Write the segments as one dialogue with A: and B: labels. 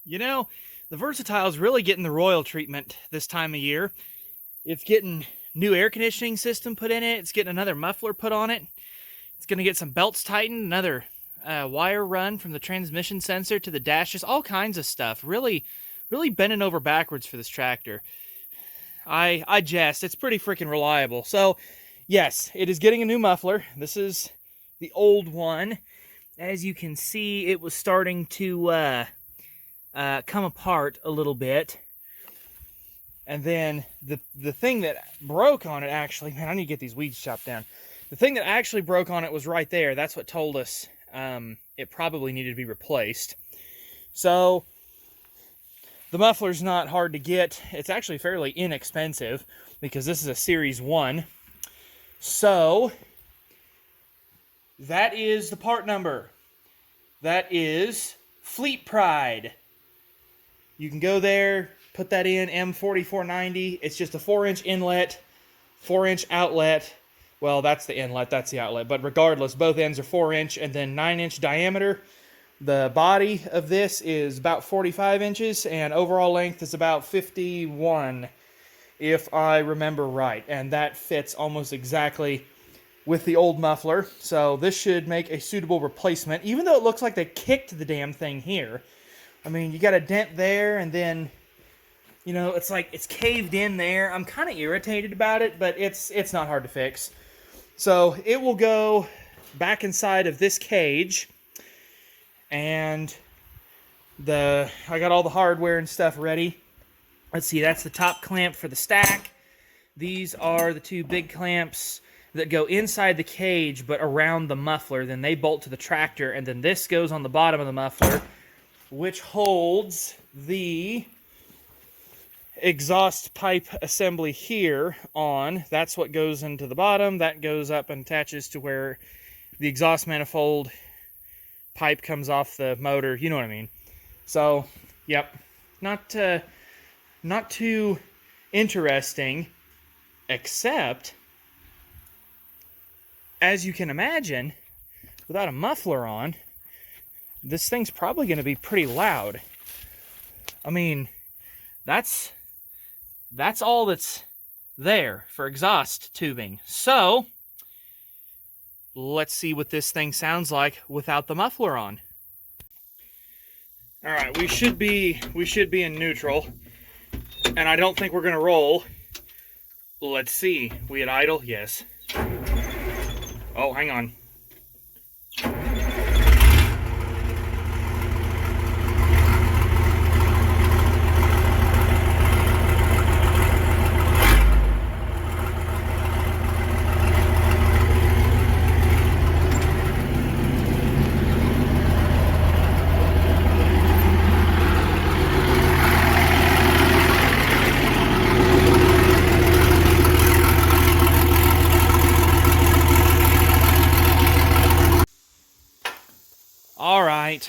A: You know, the Versatile's really getting the royal treatment this time of year. It's getting new air conditioning system put in it. It's getting another muffler put on it. It's going to get some belts tightened, another wire run from the transmission sensor to the dash, just all kinds of stuff. Really, really bending over backwards for this tractor. I jest. It's pretty freaking reliable. So, yes, it is getting a new muffler. This is the old one. As you can see, it was starting to come apart a little bit. And then the thing that broke on it, actually, man, I need to get these weeds chopped down. The thing that actually broke on it was right there. That's what told us it probably needed to be replaced. So the muffler's not hard to get. It's actually fairly inexpensive because this is a Series 1. So that is the part number. That is Fleet Pride. You can go there, put that in, M4490. It's just a 4-inch inlet, 4-inch outlet. Well, that's the inlet, that's the outlet. But regardless, both ends are 4-inch and then 9-inch diameter. The body of this is about 45 inches, and overall length is about 51, if I remember right. And that fits almost exactly with the old muffler. So this should make a suitable replacement, even though it looks like they kicked the damn thing here. I mean, you got a dent there, and then, you know, it's like it's caved in there. I'm kind of irritated about it, but it's not hard to fix. So it will go back inside of this cage, and I got all the hardware and stuff ready. Let's see, that's the top clamp for the stack. These are the two big clamps that go inside the cage but around the muffler. Then they bolt to the tractor, and then this goes on the bottom of the muffler, which holds the exhaust pipe assembly here on. That's what goes into the bottom. That goes up and attaches to where the exhaust manifold pipe comes off the motor. You know what I mean. So, yep. Not too interesting, except, as you can imagine, without a muffler on, this thing's probably going to be pretty loud. I mean, that's all that's there for exhaust tubing. So, let's see what this thing sounds like without the muffler on. All right, we should be in neutral, and I don't think we're going to roll. Let's see. We at idle? Yes. Oh, hang on. All right.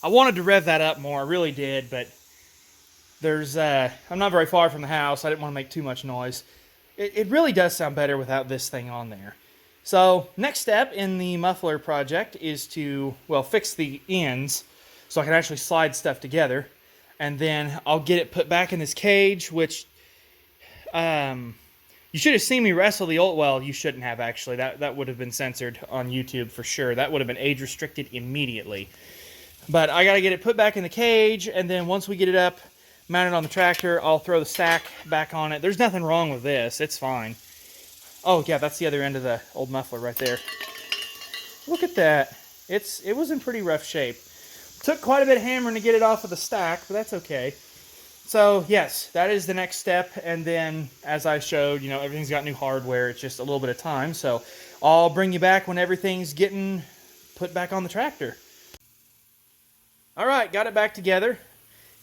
A: I wanted to rev that up more, I really did, but I'm not very far from the house. I didn't want to make too much noise. It really does sound better without this thing on there. So, next step in the muffler project is to, well, fix the ends so I can actually slide stuff together. And then I'll get it put back in this cage, which, you should have seen me wrestle the old... Well, you shouldn't have, actually. That would have been censored on YouTube for sure. That would have been age-restricted immediately. But I got to get it put back in the cage, and then once we get it up, mounted on the tractor, I'll throw the stack back on it. There's nothing wrong with this. It's fine. Oh, yeah, that's the other end of the old muffler right there. Look at that. It was in pretty rough shape. Took quite a bit of hammering to get it off of the stack, but that's okay. So, yes, that is the next step, and then, as I showed, you know, everything's got new hardware. It's just a little bit of time, so I'll bring you back when everything's getting put back on the tractor. All right, got it back together.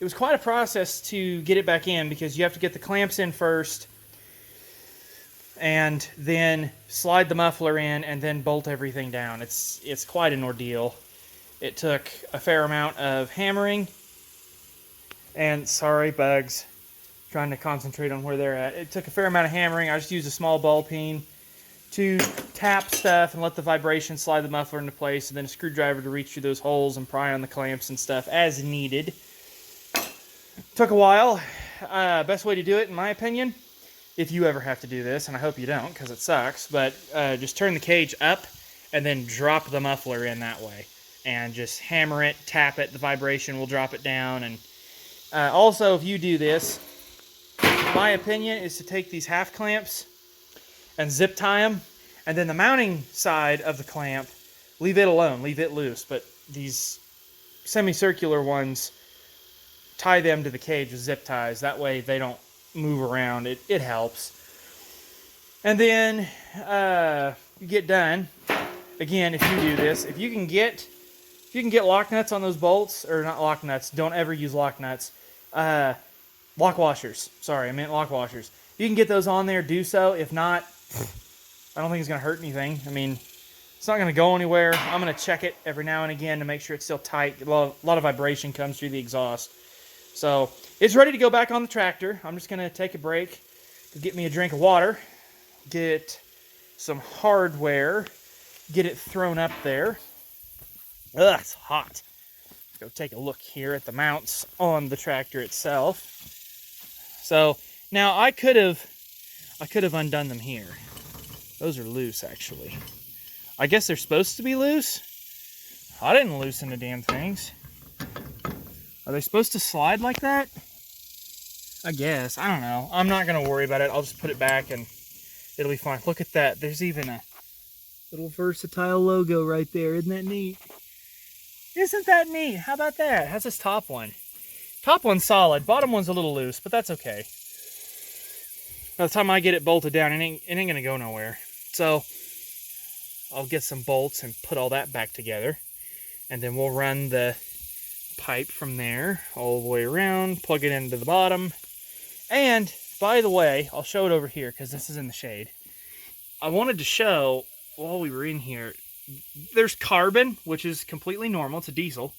A: It was quite a process to get it back in because you have to get the clamps in first and then slide the muffler in and then bolt everything down. It's quite an ordeal. It took a fair amount of hammering. And sorry, bugs, trying to concentrate on where they're at. It took a fair amount of hammering. I just used a small ball peen to tap stuff and let the vibration slide the muffler into place, and then a screwdriver to reach through those holes and pry on the clamps and stuff as needed. Took a while. Best way to do it, in my opinion, if you ever have to do this, and I hope you don't because it sucks, but just turn the cage up and then drop the muffler in that way. And just hammer it, tap it, the vibration will drop it down. And also, if you do this, my opinion is to take these half clamps and zip tie them, and then the mounting side of the clamp, leave it alone, leave it loose. But these semicircular ones, tie them to the cage with zip ties. That way they don't move around. It helps. And then you get done. Again, if you do this, if you can get lock nuts on those bolts, or not lock nuts, don't ever use lock nuts. Lock washers. Sorry, I meant lock washers. If you can get those on there, do so. If not, I don't think it's going to hurt anything. I mean, it's not going to go anywhere. I'm going to check it every now and again to make sure it's still tight. A lot of vibration comes through the exhaust. So it's ready to go back on the tractor. I'm just going to take a break to get me a drink of water, get some hardware, get it thrown up there. Ugh, it's hot. Let's go take a look here at the mounts on the tractor itself. So now I could have undone them here. Those are loose, actually. I guess they're supposed to be loose. I didn't loosen the damn things. Are they supposed to slide like that? I guess. I don't know. I'm not going to worry about it. I'll just put it back and it'll be fine. Look at that. There's even a little versatile logo right there. Isn't that neat? Isn't that neat? How about that? How's this top one? Top one's solid. Bottom one's a little loose, but that's okay. By the time I get it bolted down, it ain't going to go nowhere. So I'll get some bolts and put all that back together. And then we'll run the pipe from there all the way around, plug it into the bottom. And by the way, I'll show it over here because this is in the shade. I wanted to show while we were in here, there's carbon, which is completely normal. It's a diesel,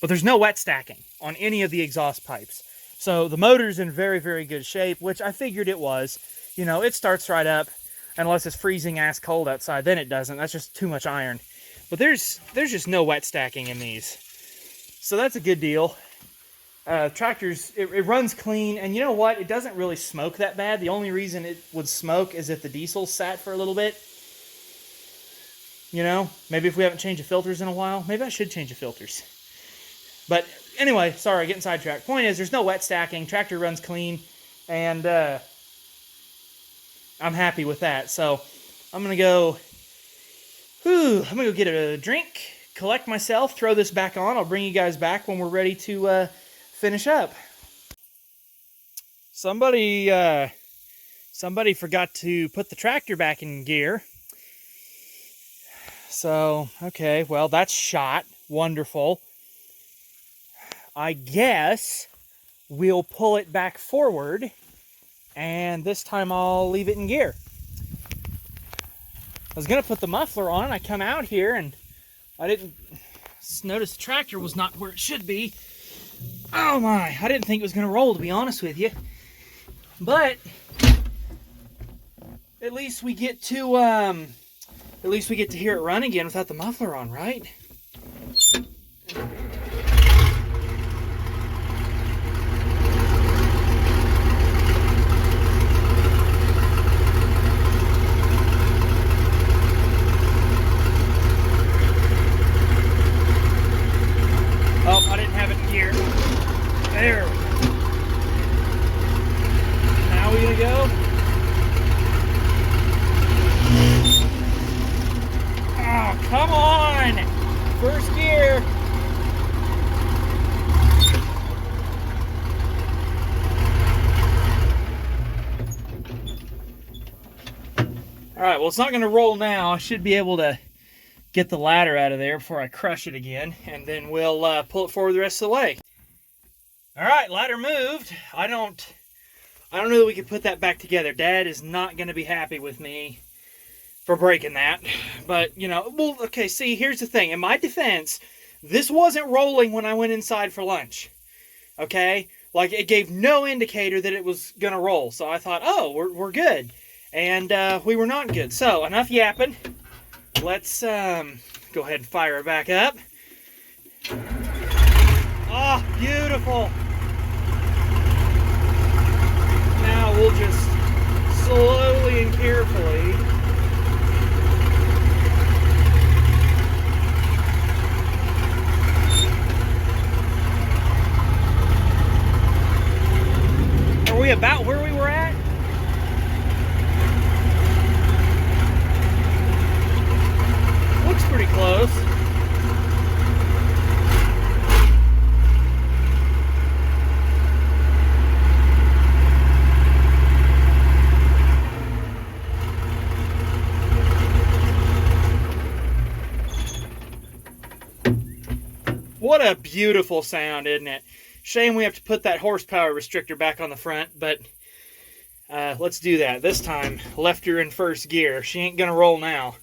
A: but there's no wet stacking on any of the exhaust pipes. So the motor's in very, very good shape, which I figured it was. You know, it starts right up unless it's freezing ass cold outside. Then it doesn't. That's just too much iron. But there's just no wet stacking in these. So that's a good deal. Tractors, it runs clean. And you know what? It doesn't really smoke that bad. The only reason it would smoke is if the diesel sat for a little bit. You know, maybe if we haven't changed the filters in a while. Maybe I should change the filters. But anyway, sorry, getting sidetracked. Point is, there's no wet stacking. Tractor runs clean. And I'm happy with that. So I'm going to go... I'm going to go get a drink, collect myself, throw this back on. I'll bring you guys back when we're ready to finish up. Somebody forgot to put the tractor back in gear. So, okay, well, that's shot. Wonderful. I guess we'll pull it back forward, and this time I'll leave it in gear. I was going to put the muffler on, and I come out here, and I didn't notice the tractor was not where it should be. Oh my, I didn't think it was going to roll, to be honest with you. But at least we get to hear it run again without the muffler on, right? Oh, I didn't have it in gear. There. Now we gonna go. Oh, come on! First gear. Alright, well, it's not going to roll now. I should be able to get the ladder out of there before I crush it again, and then we'll pull it forward the rest of the way. Alright, ladder moved. I don't know that we can put that back together. Dad is not going to be happy with me for breaking that. But, you know, well, okay, see, here's the thing. In my defense, this wasn't rolling when I went inside for lunch. Okay? Like, it gave no indicator that it was going to roll. So I thought, oh, we're good. And we were not good. So, enough yapping. Let's go ahead and fire it back up. Oh, beautiful. slowly and carefully. Are we about where we were at? Looks pretty close. What a beautiful sound, isn't it? Shame we have to put that horsepower restrictor back on the front, but let's do that. This time, left her in first gear. She ain't gonna roll now.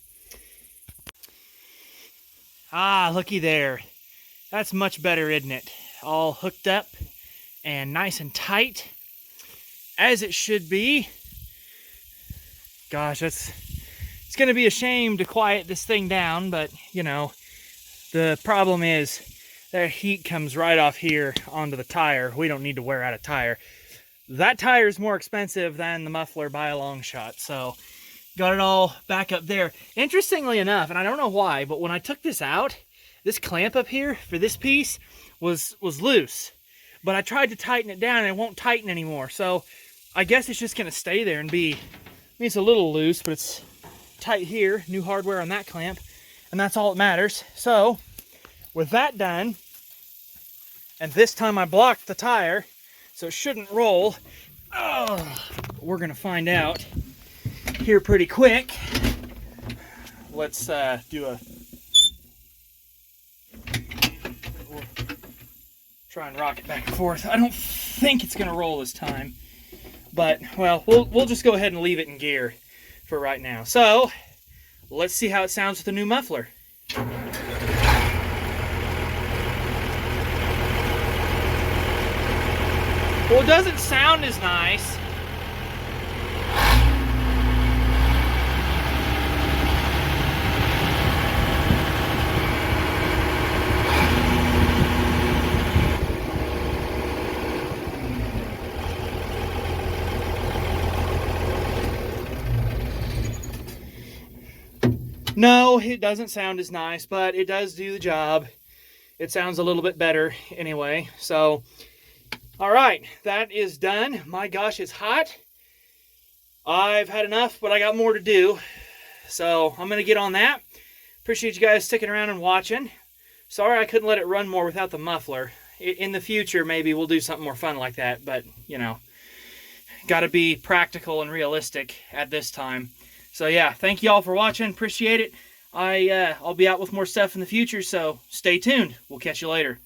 A: Ah, looky there. That's much better, isn't it? All hooked up and nice and tight, as it should be. Gosh, it's gonna be a shame to quiet this thing down, but you know, the problem is that heat comes right off here onto the tire. We don't need to wear out a tire. That tire is more expensive than the muffler by a long shot, so got it all back up there. Interestingly enough, and I don't know why, but when I took this out, this clamp up here for this piece was loose. But I tried to tighten it down and it won't tighten anymore. So I guess it's just gonna stay there and be, I mean, it's a little loose, but it's tight here. New hardware on that clamp, and that's all that matters. So with that done, and this time I blocked the tire, so it shouldn't roll. We're gonna find out here pretty quick. Let's do a, we'll try and rock it back and forth. I don't think it's gonna roll this time, but well, we'll just go ahead and leave it in gear for right now. So let's see how it sounds with the new muffler. Well, it doesn't sound as nice. No, it doesn't sound as nice, but it does do the job. It sounds a little bit better anyway. So, all right, that is done. My gosh, it's hot. I've had enough, but I got more to do. So I'm going to get on that. Appreciate you guys sticking around and watching. Sorry I couldn't let it run more without the muffler. In the future, maybe we'll do something more fun like that, but, you know, got to be practical and realistic at this time. So yeah, thank you all for watching. Appreciate it. I'll be out with more stuff in the future, so stay tuned. We'll catch you later.